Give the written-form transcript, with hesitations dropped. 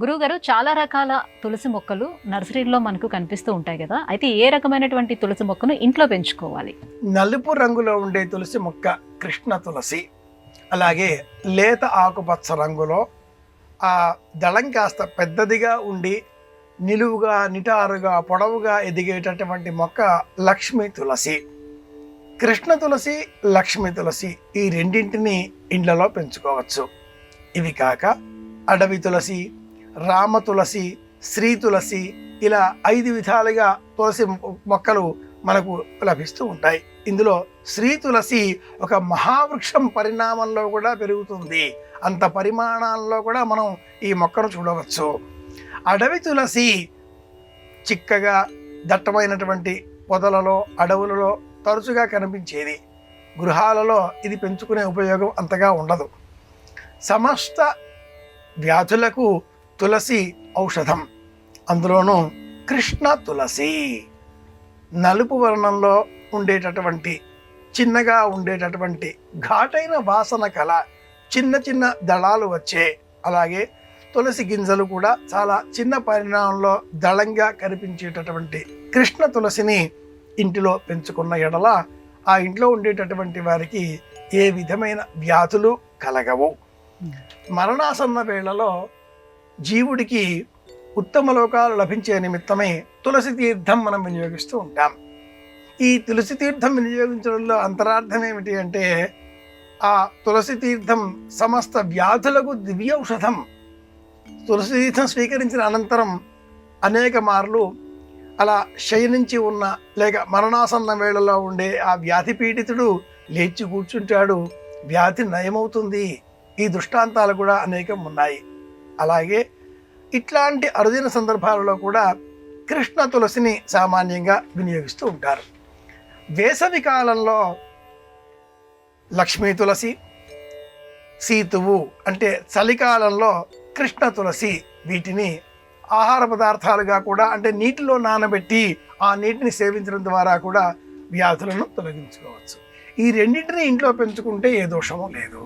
గురువుగారు, చాలా రకాల తులసి మొక్కలు నర్సరీలో మనకు కనిపిస్తూ ఉంటాయి కదా. అయితే ఏ రకమైనటువంటి తులసి మొక్కను ఇంట్లో పెంచుకోవాలి? నలుపు రంగులో ఉండే తులసి మొక్క కృష్ణ తులసి, అలాగే లేత ఆకుపచ్చ రంగులో ఆ దళం కాస్త పెద్దదిగా ఉండి నిలువుగా నిటారుగా పొడవుగా ఎదిగేటటువంటి మొక్క లక్ష్మీ తులసి. కృష్ణ తులసి, లక్ష్మీ తులసి ఈ రెండింటిని ఇండ్లలో పెంచుకోవచ్చు. ఇవి కాక అడవి తులసి, రామ తులసి, శ్రీ తులసి ఇలా 5 విధాలుగా తులసి మొక్కలు మనకు లభిస్తూ ఉంటాయి. ఇందులో శ్రీ తులసి ఒక మహావృక్షం పరిణామంలో కూడా పెరుగుతుంది. అంత పరిమాణాల్లో కూడా మనం ఈ మొక్కను చూడవచ్చు. అడవి తులసి చిక్కగా దట్టమైనటువంటి పొదలలో అడవులలో తరచుగా కనిపించేది. గృహాలలో ఇది పెంచుకునే ఉపయోగం అంతగా ఉండదు. సమస్త వ్యాధులకు తులసి ఔషధం. అందులోనూ కృష్ణ తులసి నలుపు వర్ణంలో ఉండేటటువంటి చిన్నగా ఉండేటటువంటి ఘాటైన వాసన కల చిన్న చిన్న దళాలు వచ్చే, అలాగే తులసి గింజలు కూడా చాలా చిన్న పరిణామంలో దళంగా కనిపించేటటువంటి కృష్ణ తులసిని ఇంటిలో పెంచుకున్న ఎడల ఆ ఇంట్లో ఉండేటటువంటి వారికి ఏ విధమైన వ్యాధులు కలగవు. మరణాసన్న వేళలో జీవుడికి ఉత్తమ లోకాలు లభించే నిమిత్తమే తులసి తీర్థం మనం వినియోగిస్తూ ఉంటాం. ఈ తులసి తీర్థం వినియోగించడంలో అంతరార్థం ఏమిటి అంటే, ఆ తులసి తీర్థం సమస్త వ్యాధులకు దివ్య ఔషధం. తులసి తీర్థం స్వీకరించిన అనంతరం అనేక మార్లు అలా శయనించి ఉన్న లేక మరణాసన్న వేళలో ఉండే ఆ వ్యాధి పీడితుడు లేచి కూర్చుంటాడు, వ్యాధి నయమవుతుంది. ఈ దృష్టాంతాలు కూడా అనేకం ఉన్నాయి. అలాగే ఇట్లాంటి అరుదైన సందర్భాలలో కూడా కృష్ణ తులసిని సామాన్యంగా వినియోగిస్తూ ఉంటారు. వేసవి కాలంలో లక్ష్మీ తులసి, సీతువు అంటే చలికాలంలో కృష్ణ తులసి, వీటిని ఆహార పదార్థాలుగా కూడా అంటే నీటిలో నానబెట్టి ఆ నీటిని సేవించడం ద్వారా కూడా వ్యాధులను తొలగించుకోవచ్చు. ఈ రెండింటిని ఇంట్లో పెంచుకుంటే ఏ దోషము లేదు.